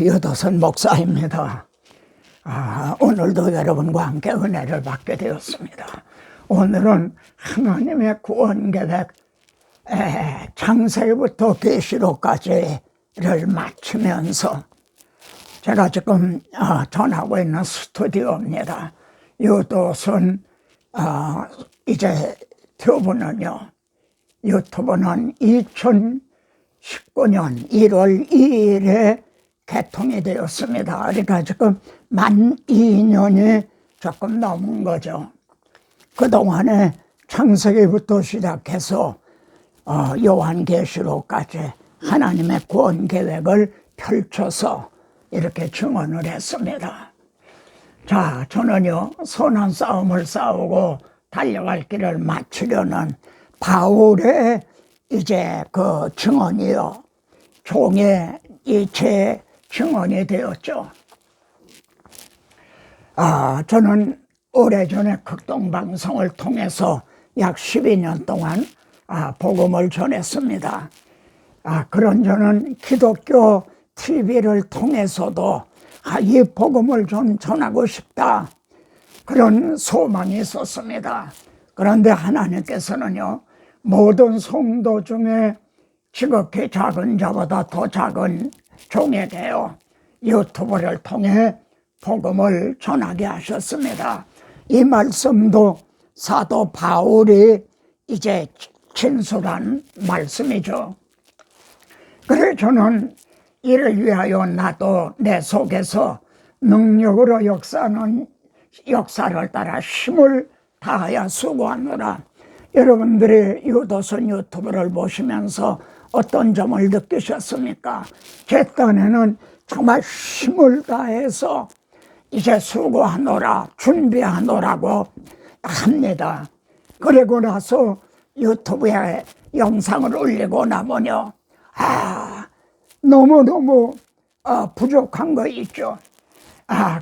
여도선 목사입니다. 오늘도 여러분과 함께 은혜를 받게 되었습니다. 오늘은 하나님의 구원 계획 창세기부터 계시록까지를 마치면서 제가 지금 전하고 있는 스튜디오입니다. 여도선 이제 유튜브는 2019년 1월 2일에 개통이 되었습니다. 그러니까 지금 만 2년이 조금 넘은 거죠. 그동안에 창세기부터 시작해서 요한계시록까지 하나님의 구원 계획을 펼쳐서 이렇게 증언을 했습니다. 자, 저는요, 선한 싸움을 싸우고 달려갈 길을 마치려는 바울의 이제 그 증언이요, 종의 제 증언이 되었죠. 저는 오래전에 극동방송을 통해서 약 12년 동안 복음을 전했습니다. 그런 저는 기독교 TV를 통해서도 이 복음을 좀 전하고 싶다, 그런 소망이 있었습니다. 그런데 하나님께서는요, 모든 성도 중에 지극히 작은 자보다 더 작은 종에게요, 유튜브를 통해 복음을 전하게 하셨습니다. 이 말씀도 사도 바울이 이제 진술한 말씀이죠. 그래서 저는 이를 위하여 나도 내 속에서 능력으로 역사를 따라 힘을 다하여 수고하노라. 여러분들이 유도선 유튜브를 보시면서 어떤 점을 느끼셨습니까? 제 딴에는 정말 힘을 다해서 이제 수고하노라, 준비하노라고 합니다. 그리고 나서 유튜브에 영상을 올리고 나면요, 너무너무 부족한 거 있죠.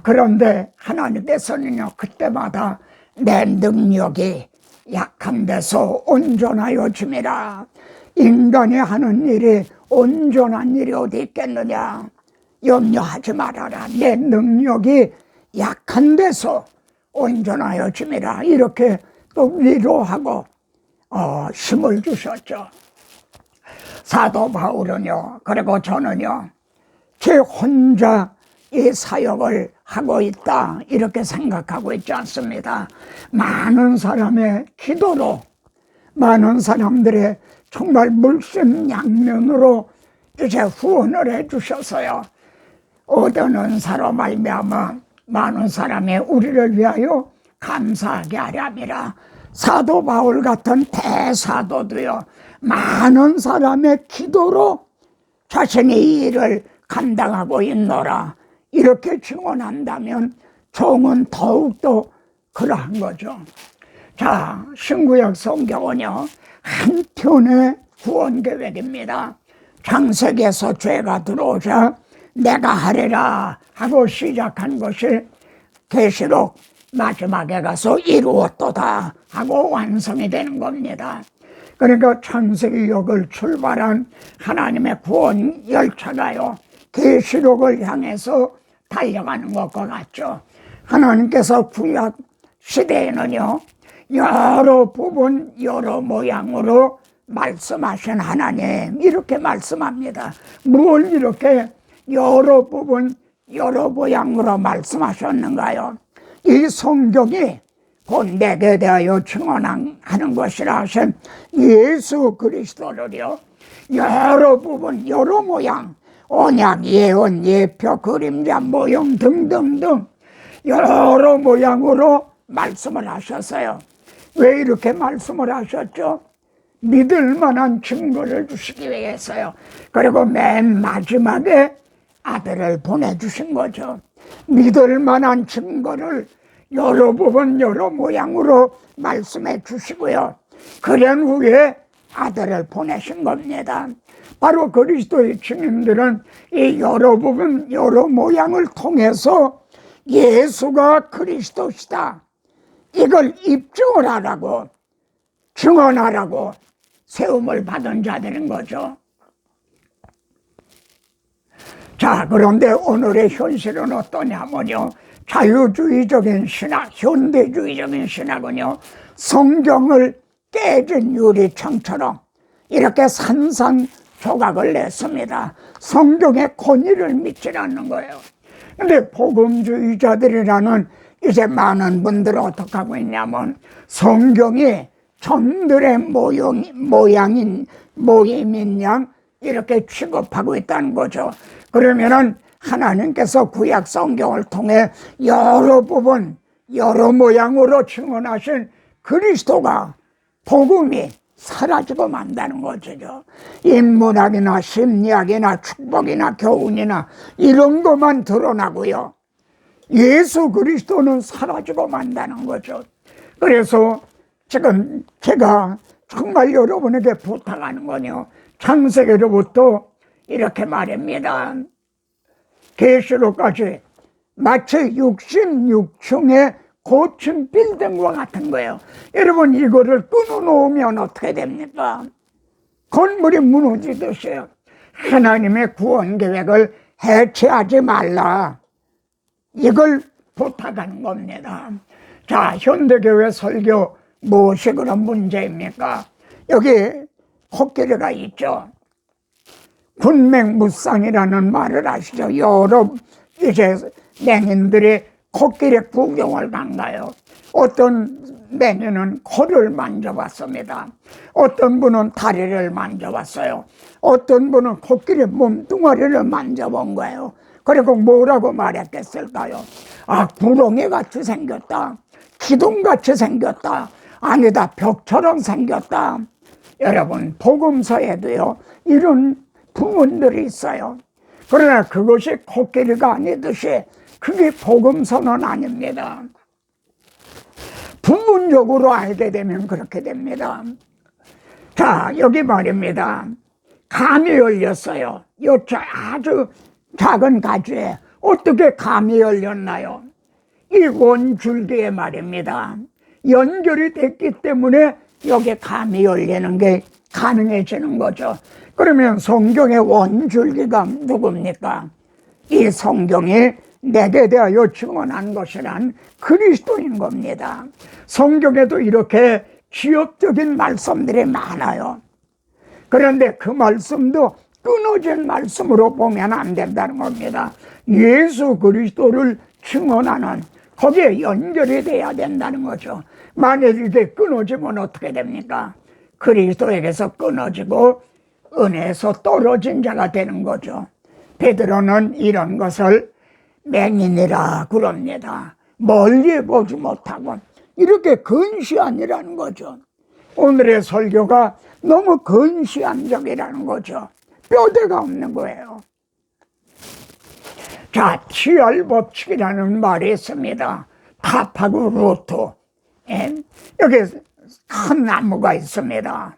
그런데 하나님께서는요, 그때마다 내 능력이 약한 데서 온전하여 줌이라. 인간이 하는 일이 온전한 일이 어디 있겠느냐. 염려하지 말아라. 내 능력이 약한 데서 온전하여 줌이라. 이렇게 또 위로하고 힘을 주셨죠. 사도 바울은요, 그리고 저는요, 제 혼자 이 사역을 하고 있다, 이렇게 생각하고 있지 않습니다. 많은 사람의 기도로, 많은 사람들의 정말 물심양면으로 이제 후원을 해주셔서요, 얻은 은사로 말미암아 많은 사람이 우리를 위하여 감사하게 하려 함이라. 사도 바울 같은 대사도도요, 많은 사람의 기도로 자신이 이 일을 감당하고 있노라, 이렇게 증언한다면 종은 더욱더 그러한 거죠. 자, 신구약 성경은요, 한 편의 구원 계획입니다. 창세기에서 죄가 들어오자 내가 하리라 하고 시작한 것이 계시록 마지막에 가서 이루었도다 하고 완성이 되는 겁니다. 그러니까 창세기역을 출발한 하나님의 구원 열차가요, 계시록을 향해서 달려가는 것과 같죠. 하나님께서 구약 시대에는요, 여러 부분 여러 모양으로 말씀하신 하나님, 이렇게 말씀합니다. 뭘 이렇게 여러 부분 여러 모양으로 말씀하셨는가요? 이 성경이 곧 내게 대하여 증언하는 것이라 하신 예수 그리스도를요, 여러 부분 여러 모양, 언약, 예언, 예표, 그림자, 모형 등등등 여러 모양으로 말씀을 하셨어요. 왜 이렇게 말씀을 하셨죠? 믿을 만한 증거를 주시기 위해서요. 그리고 맨 마지막에 아들을 보내주신 거죠. 믿을 만한 증거를 여러 부분 여러 모양으로 말씀해 주시고요, 그런 후에 아들을 보내신 겁니다. 바로 그리스도의 증인들은 이 여러 부분 여러 모양을 통해서 예수가 그리스도시다, 이걸 입증을 하라고, 증언하라고 세움을 받은 자들인 거죠. 자, 자, 그런데 오늘의 현실은 어떠냐면요, 자유주의적인 신학, 현대주의적인 신학은요, 성경을 깨진 유리창처럼 이렇게 산산조각을 냈습니다. 성경의 권위를 믿지 않는 거예요. 근데 복음주의자들이라는 이제 많은 분들은 어떻게 하고 있냐면, 성경이 전들의 모임인 양 이렇게 취급하고 있다는 거죠. 그러면은 하나님께서 구약 성경을 통해 여러 부분, 여러 모양으로 증언하신 그리스도가, 복음이 사라지고 만다는 거죠. 인문학이나 심리학이나 축복이나 교훈이나 이런 것만 드러나고요, 예수 그리스도는 사라지고 만다는 거죠. 그래서 지금 제가 정말 여러분에게 부탁하는 거요, 창세기로부터 이렇게 말입니다. 계시록까지 마치 66층의 고층 빌딩과 같은 거예요. 여러분, 이거를 끊어놓으면 어떻게 됩니까? 건물이 무너지듯이요. 하나님의 구원 계획을 해체하지 말라, 이걸 부탁하는 겁니다. 자, 현대교회 설교 무엇이 그런 문제입니까? 여기 코끼리가 있죠. 군맹무쌍이라는 말을 아시죠? 여러 이제 맹인들이 코끼리 구경을 간가요. 어떤 맹인은 코를 만져봤습니다. 어떤 분은 다리를 만져봤어요. 어떤 분은 코끼리 몸뚱아리를 만져본 거예요. 그리고 뭐라고 말했겠을까요? 아, 구렁이 같이 생겼다, 기둥같이 생겼다, 아니다, 벽처럼 생겼다. 여러분, 복음서에도요 이런 부분들이 있어요. 그러나 그것이 코끼리가 아니듯이 그게 복음서는 아닙니다. 부분적으로 알게 되면 그렇게 됩니다. 자, 여기 말입니다. 감이 열렸어요. 요 아주 작은 가지에 어떻게 감이 열렸나요? 이 원줄기에 말입니다, 연결이 됐기 때문에 여기 감이 열리는 게 가능해지는 거죠. 그러면 성경의 원줄기가 누굽니까? 이 성경이 내게 대하여 증언한 것이란 그리스도인 겁니다. 성경에도 이렇게 지엽적인 말씀들이 많아요. 그런데 그 말씀도 끊어진 말씀으로 보면 안 된다는 겁니다. 예수 그리스도를 증언하는, 거기에 연결이 돼야 된다는 거죠. 만일 이게 끊어지면 어떻게 됩니까? 그리스도에게서 끊어지고 은혜에서 떨어진 자가 되는 거죠. 베드로는 이런 것을 맹인이라 그럽니다. 멀리 보지 못하고, 이렇게 근시안이라는 거죠. 오늘의 설교가 너무 근시안적이라는 거죠. 뼈대가 없는 거예요. 자, 치열법칙이라는 말이 있습니다. 탑하고 루트. 여기 큰 나무가 있습니다.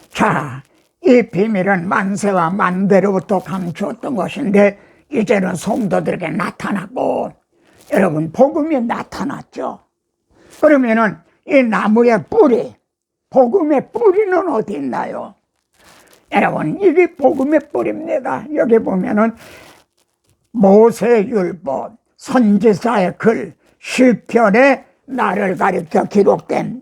자, 이 비밀은 만세와 만대로부터 감추었던 것인데 이제는 성도들에게 나타났고, 여러분, 복음이 나타났죠. 그러면은 이 나무의 뿌리, 복음의 뿌리는 어디 있나요? 여러분, 이게 복음의 뿌리입니다. 여기 보면은 모세율법, 선지자의 글, 시편에 나를 가리켜 기록된,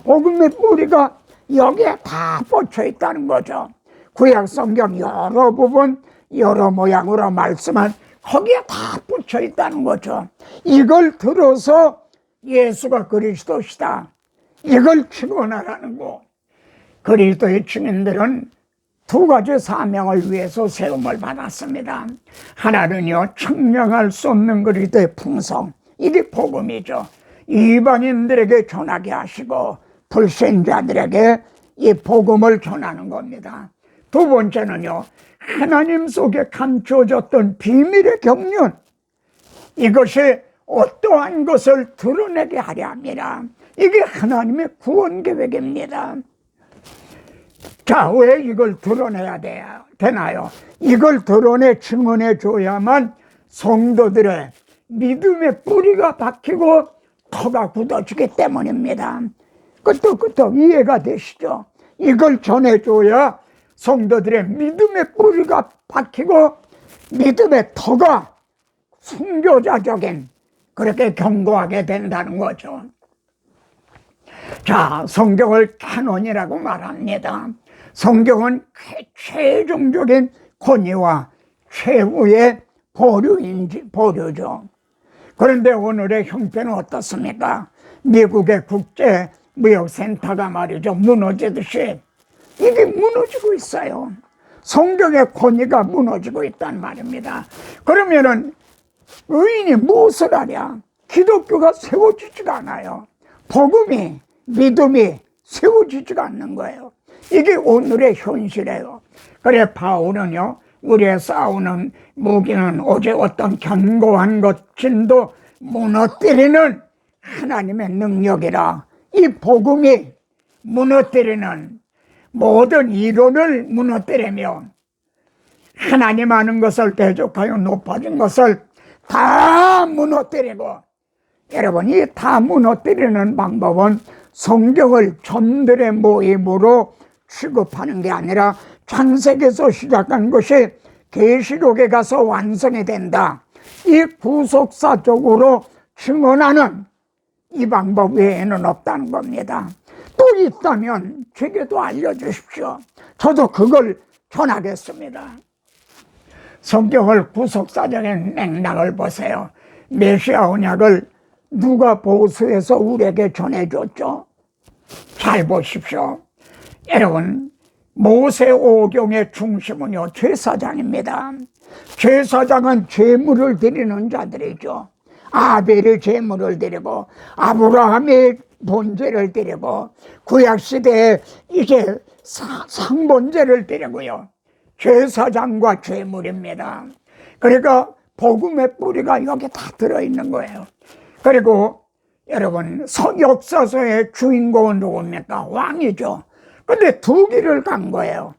복음의 뿌리가 여기에 다 뻗쳐 있다는 거죠. 구약 성경 여러 부분, 여러 모양으로 말씀한 거기에 다 붙여 있다는 거죠. 이걸 들어서 예수가 그리스도시다, 이걸 증언하라는 거. 그리스도의 증인들은 두 가지 사명을 위해서 세움을 받았습니다. 하나는요, 측량할 수 없는 그리스도의 풍성, 이게 복음이죠. 이방인들에게 전하게 하시고 불신자들에게 이 복음을 전하는 겁니다. 두 번째는요, 하나님 속에 감추어졌던 비밀의 경륜, 이것이 어떠한 것을 드러내게 하려 합니다. 이게 하나님의 구원 계획입니다. 자, 왜 이걸 드러내야 되나요? 이걸 드러내 증언해 줘야만 성도들의 믿음의 뿌리가 박히고 터가 굳어지기 때문입니다. 끄떡끄떡 이해가 되시죠? 이걸 전해줘야 성도들의 믿음의 뿌리가 박히고 믿음의 터가 순교자적인 그렇게 견고하게 된다는 거죠. 자, 성경을 캐논이라고 말합니다. 성경은 최종적인 권위와 최후의 보류죠. 그런데 오늘의 형편은 어떻습니까? 미국의 국제무역센터가 말이죠, 무너지듯이 이게 무너지고 있어요. 성경의 권위가 무너지고 있단 말입니다. 그러면은 의인이 무엇을 하랴? 기독교가 세워지지가 않아요. 복음이, 믿음이 세워지지가 않는 거예요. 이게 오늘의 현실이에요. 그래 바울은요, 우리의 싸우는 무기는 오직 어떤 견고한 것진도 무너뜨리는 하나님의 능력이라. 이 복음이 무너뜨리는 모든 이론을 무너뜨리며 하나님 아는 것을 대적하여 높아진 것을 다 무너뜨리고, 여러분 이 다 무너뜨리는 방법은 성경을 점들의 모임으로 취급하는 게 아니라 창세기에서 시작한 것이 계시록에 가서 완성이 된다, 이 구속사적으로 증언하는 이 방법 외에는 없다는 겁니다. 또 있다면 제게도 알려주십시오. 저도 그걸 전하겠습니다. 성경을 구속사적인 맥락을 보세요. 메시아 언약을 누가 보수해서 우리에게 전해줬죠? 잘 보십시오. 여러분, 모세 오경의 중심은요, 제사장입니다. 제사장은 제물을 드리는 자들이죠. 아벨이 제물을 드리고 아브라함이 번제를 드리고 구약시대에 이제 상번제를 드리고요. 제사장과 제물입니다. 그러니까 복음의 뿌리가 여기 다 들어있는 거예요. 그리고 여러분 역사서의 주인공은 누굽니까? 왕이죠. 근데 두 길을 간 거예요.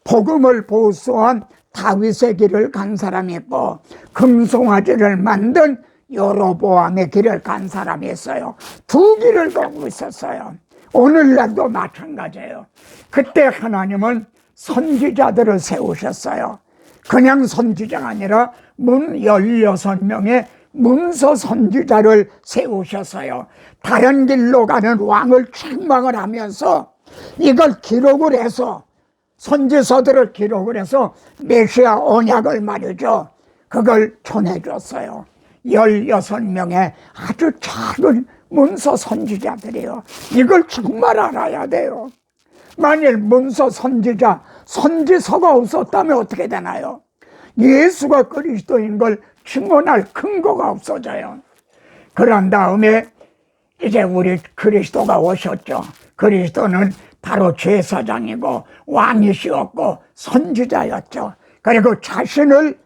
복음을 보수한 다윗의 길을 간 사람이 있고 금송아지를 만든 여로보암의 길을 간 사람이 있어요. 두 길을 가고 있었어요. 오늘날도 마찬가지예요. 그때 하나님은 선지자들을 세우셨어요. 그냥 선지자가 아니라 16명의 문서 선지자를 세우셨어요. 다른 길로 가는 왕을 책망을 하면서 이걸 기록을 해서, 선지서들을 기록을 해서 메시아 언약을 말이죠, 그걸 전해줬어요. 16명의 아주 작은 문서 선지자들이요. 이걸 정말 알아야 돼요. 만일 문서 선지자, 선지서가 없었다면 어떻게 되나요? 예수가 그리스도인 걸 증언할 근거가 없어져요. 그런 다음에 이제 우리 그리스도가 오셨죠. 그리스도는 바로 제사장이고 왕이시었고 선지자였죠. 그리고 자신을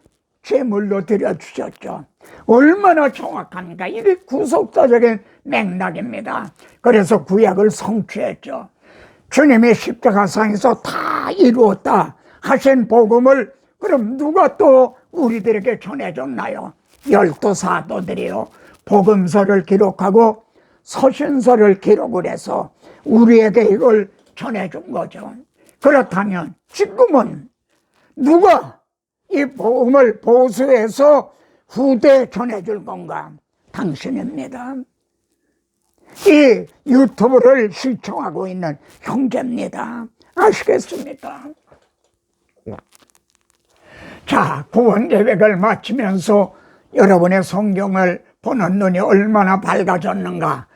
제물로 드려주셨죠. 얼마나 정확합니까? 이게 구속사적인 맥락입니다. 그래서 구약을 성취했죠. 주님이 십자가상에서 다 이루었다 하신 복음을 그럼 누가 또 우리들에게 전해줬나요? 12 사도들이요, 복음서를 기록하고 서신서를 기록을 해서 우리에게 이걸 전해준 거죠. 그렇다면 지금은 누가 이 복음을 보수해서 후대에 전해줄 건가? 당신입니다. 이 유튜브를 시청하고 있는 형제입니다. 아시겠습니까? 자, 구원 계획을 마치면서 여러분의 성경을 보는 눈이 얼마나 밝아졌는가?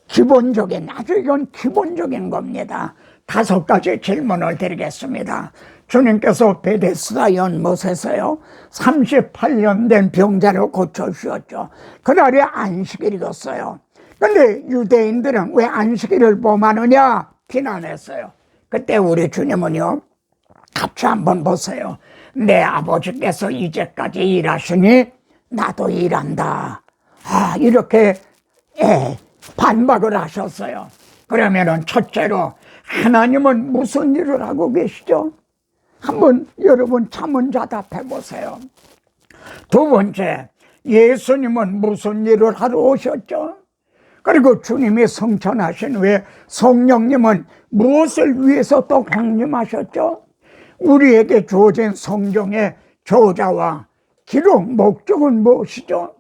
기본적인, 아주 이건 기본적인 겁니다. 5가지 질문을 드리겠습니다. 주님께서 베데스다 연못에서요 38년 된 병자를 고쳐주셨죠. 그날이 안식일이었어요. 근데 유대인들은 왜 안식일을 범하느냐 비난했어요. 그때 우리 주님은요, 같이 한번 보세요. 내 아버지께서 이제까지 일하시니 나도 일한다. 이렇게 반박을 하셨어요. 그러면은 첫째로 하나님은 무슨 일을 하고 계시죠? 한번 여러분 자문자답해 보세요. 두 번째, 예수님은 무슨 일을 하러 오셨죠? 그리고 주님이 성천하신 후에 성령님은 무엇을 위해서 또 강림하셨죠? 우리에게 주어진 성경의 저자와 기록 목적은 무엇이죠?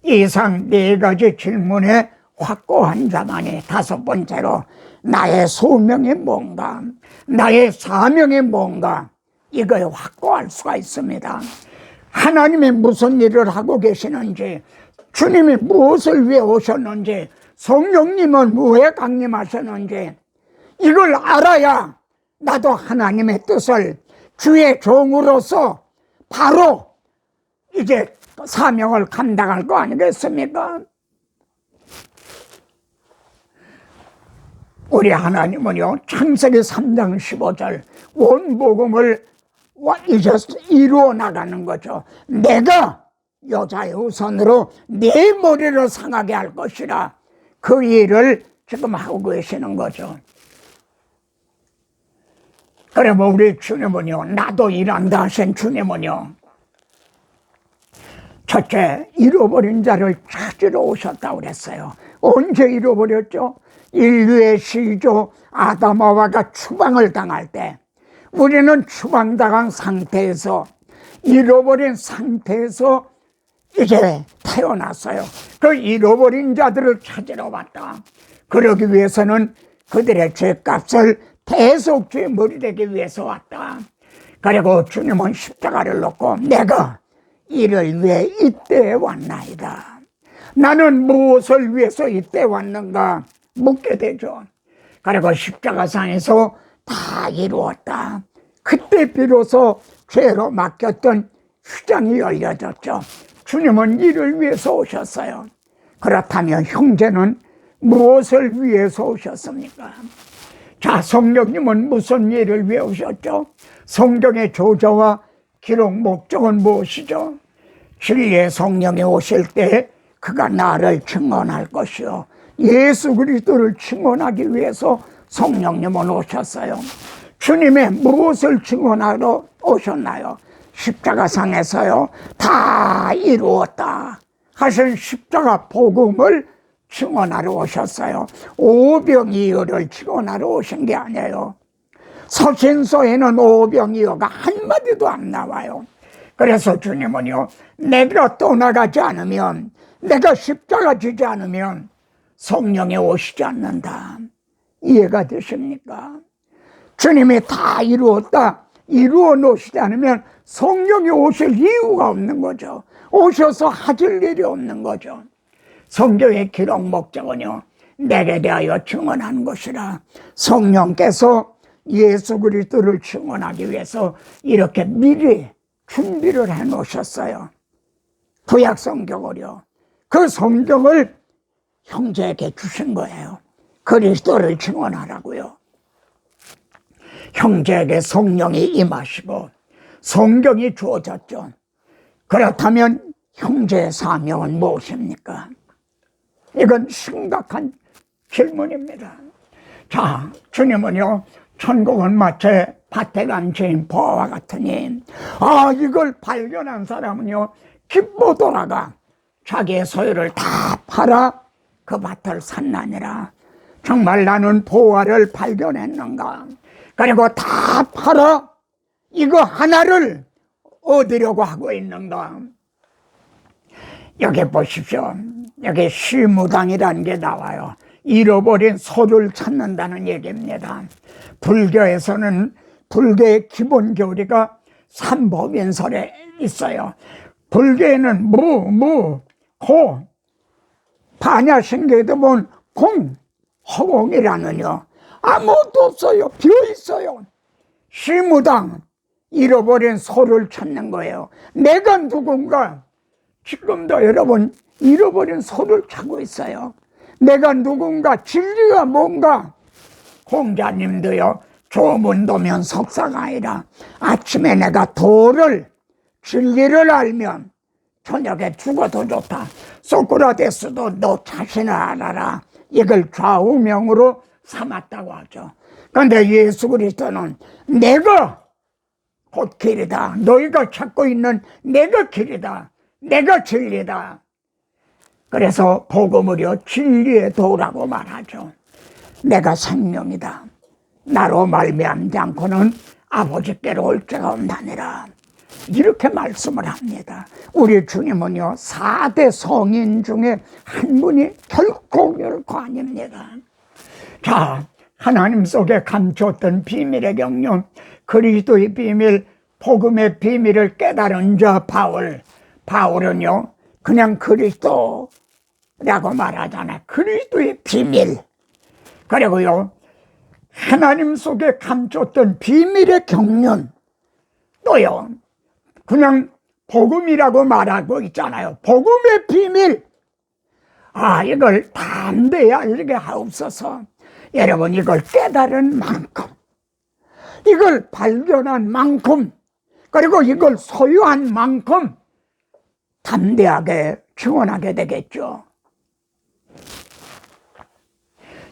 이상 네 가지 질문에 확고한 자만이 다섯 번째로 나의 소명이 뭔가, 나의 사명이 뭔가, 이걸 확고할 수가 있습니다. 하나님이 무슨 일을 하고 계시는지, 주님이 무엇을 위해 오셨는지, 성령님은 왜 강림하셨는지 이걸 알아야 나도 하나님의 뜻을 주의 종으로서 바로 이제 사명을 감당할 거 아니겠습니까? 우리 하나님은요, 창세기 3장 15절 원복음을 이제 이루어 나가는 거죠. 내가 여자의 우선으로 네 머리를 상하게 할 것이라, 그 일을 지금 하고 계시는 거죠. 그러면 우리 주님은요, 나도 일한다 하신 주님은요, 첫째, 잃어버린 자를 찾으러 오셨다고 그랬어요. 언제 잃어버렸죠? 인류의 시조 아담하와가 추방을 당할 때, 우리는 추방당한 상태에서, 잃어버린 상태에서 이제 태어났어요. 그 잃어버린 자들을 찾으러 왔다. 그러기 위해서는 그들의 죄값을 대속 죄물이 위해서 왔다. 그리고 주님은 십자가를 놓고 내가 이를 위해 이때에 왔나이다. 나는 무엇을 위해서 이때 왔는가 묻게 되죠. 그리고 십자가상에서 다 이루었다. 그때 비로소 죄로 막혔던 휘장이 열려졌죠. 주님은 이를 위해서 오셨어요. 그렇다면 형제는 무엇을 위해서 오셨습니까? 자, 성령님은 무슨 일을 위해 오셨죠? 성경의 저자와 기록 목적은 무엇이죠? 진리의 성령이 오실 때 그가 나를 증언할 것이요, 예수 그리스도를 증언하기 위해서 성령님은 오셨어요. 주님의 무엇을 증언하러 오셨나요? 십자가상에서요, 다 이루었다 하신 십자가 복음을 증언하러 오셨어요. 오병이어를 증언하러 오신 게 아니에요. 서신서에는 오병이어가 한마디도 안 나와요. 그래서 주님은요, 내가 떠나가지 않으면, 내가 십자가 지지 않으면 성령이 오시지 않는다. 이해가 되십니까? 주님이 다 이루었다, 이루어 놓으시지 않으면 성령이 오실 이유가 없는 거죠. 오셔서 하실 일이 없는 거죠. 성경의 기록 목적은요, 내게 대하여 증언하는 것이라, 성령께서 예수 그리스도를 증언하기 위해서 이렇게 미리 준비를 해 놓으셨어요. 구약 성경을요, 그 성경을 형제에게 주신 거예요. 그리스도를 증언하라고요. 형제에게 성령이 임하시고 성경이 주어졌죠. 그렇다면 형제의 사명은 무엇입니까? 이건 심각한 질문입니다. 자, 주님은요, 천국은 마치 밭에 간 죄인 보아와 같으니, 이걸 발견한 사람은요, 기뻐 돌아가 자기의 소유를 다 팔아 그 밭을 샀나니라. 정말 나는 보아를 발견했는가? 그리고 다 팔아 이거 하나를 얻으려고 하고 있는가? 여기 보십시오. 여기 시무당이라는 게 나와요. 잃어버린 소를 찾는다는 얘기입니다. 불교에서는, 불교의 기본 교리가 삼법인설에 있어요. 불교에는 고, 반야신교에도 보면 허공이라는요, 아무것도 없어요. 비어 있어요. 시무당, 잃어버린 소를 찾는 거예요. 내가 누군가, 지금도 여러분 잃어버린 소를 찾고 있어요. 내가 누군가, 진리가 뭔가. 공자님도요, 조문도면 석사가 아니라 아침에 내가 도를, 진리를 알면 저녁에 죽어도 좋다. 소크라테스도 너 자신을 알아라, 이걸 좌우명으로 삼았다고 하죠. 그런데 예수 그리스도는 내가 곧 길이다, 너희가 찾고 있는 내가 길이다, 내가 진리다. 그래서 복음을요, 진리의 도라고 말하죠. 내가 생명이다. 나로 말미암지 않고는 아버지께로 올 자가 없나니라. 이렇게 말씀을 합니다. 우리 주님은요 4대 성인 중에 한 분이 결코 아닙니다. 자, 하나님 속에 감췄던 비밀의 경륜, 그리스도의 비밀, 복음의 비밀을 깨달은 자 바울은요 그냥 그리스도라고 말하잖아요. 그리스도의 비밀. 그리고요 하나님 속에 감췄던 비밀의 경륜, 또요 그냥 복음이라고 말하고 있잖아요. 복음의 비밀. 이걸 담대히 알게 하옵소서. 여러분, 이걸 깨달은 만큼, 이걸 발견한 만큼, 그리고 이걸 소유한 만큼 담대하게 증언하게 되겠죠.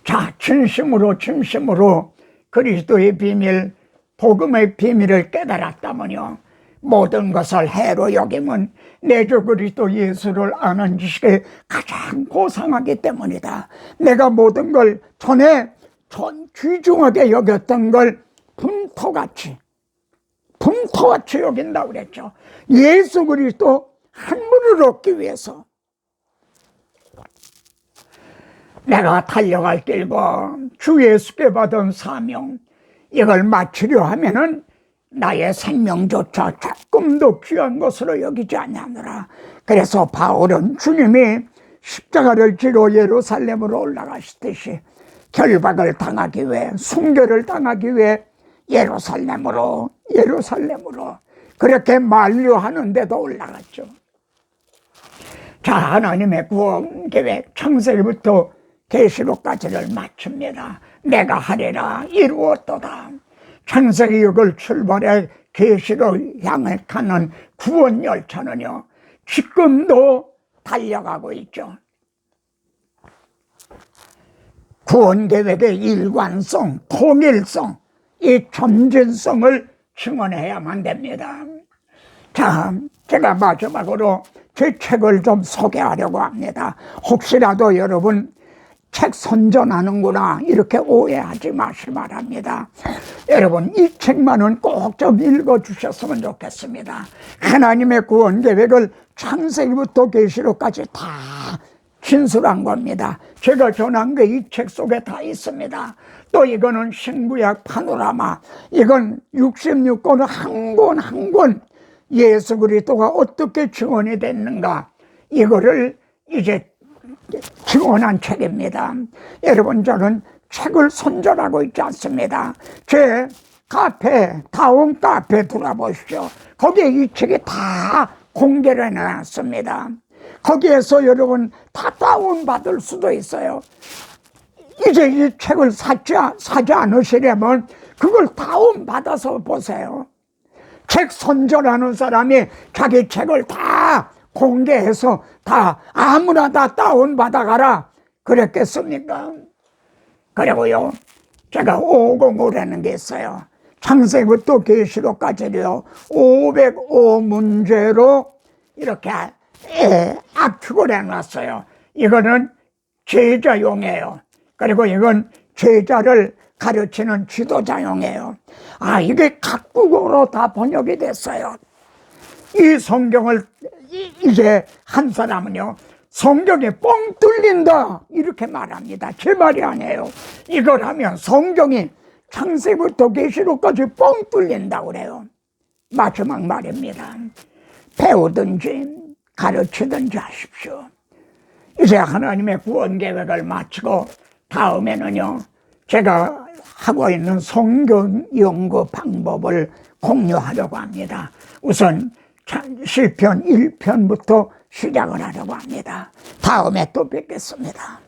자, 진심으로 그리스도의 비밀, 복음의 비밀을 깨달았다면요 모든 것을 해로 여김은 내 주 그리스도 예수를 아는 지식에 가장 고상하기 때문이다. 내가 모든 걸 전에 귀중하게 여겼던 걸 분토같이 여긴다고 그랬죠. 예수 그리스도 한 분을 얻기 위해서 내가 달려갈 길과 주 예수께 받은 사명, 이걸 마치려 하면은 나의 생명조차 조금도 귀한 것으로 여기지 아니하노라. 그래서 바울은 주님이 십자가를 지러 예루살렘으로 올라가시듯이 결박을 당하기 위해, 순교를 당하기 위해 예루살렘으로 그렇게 만류하는데도 올라갔죠. 자, 하나님의 구원 계획, 창세기부터 계시록까지를 마칩니다. 내가 하리라 이루었도다. 창세기 6을 출발해 계시록 향해 가는 구원 열차는요 지금도 달려가고 있죠. 구원 계획의 일관성, 통일성, 이 점진성을 증언해야만 됩니다. 자, 제가 마지막으로 제 책을 좀 소개하려고 합니다. 혹시라도 여러분 책 선전하는구나 이렇게 오해하지 마시기 바랍니다. 여러분, 이 책만은 꼭 좀 읽어주셨으면 좋겠습니다. 하나님의 구원 계획을 창세기부터 계시록까지 다 진술한 겁니다. 제가 전한 게 이 책 속에 다 있습니다. 또 이거는 신구약 파노라마, 이건 66권 한 권 한 권 예수 그리스도가 어떻게 증언이 됐는가, 이거를 이제 증언한 책입니다. 여러분, 저는 책을 선전하고 있지 않습니다. 제 카페, 다운 카페 들어보십시오. 거기에 이 책이 다 공개를 해놨습니다. 거기에서 여러분 다 다운받을 수도 있어요. 이제 이 책을 사지 않으시려면 그걸 다운받아서 보세요. 책 선전하는 사람이 자기 책을 다 공개해서 다 아무나 다 다운받아가라 그랬겠습니까? 그리고요 제가 505라는 게 있어요. 창세기부터 계시록까지요 505문제로 이렇게 압축을 해놨어요. 이거는 제자용이에요. 그리고 이건 제자를 가르치는 지도자용이에요. 이게 각국어로 다 번역이 됐어요. 이 성경을 이제 한 사람은요 성경이 뻥 뚫린다 이렇게 말합니다. 제 말이 아니에요. 이걸 하면 성경이 창세기부터 계시록까지 뻥 뚫린다고 그래요. 마지막 말입니다. 배우든지 가르치든지 하십시오. 이제 하나님의 구원 계획을 마치고 다음에는요 제가 하고 있는 성경 연구 방법을 공유하려고 합니다. 우선 시편 1편부터 시작을 하려고 합니다. 다음에 또 뵙겠습니다.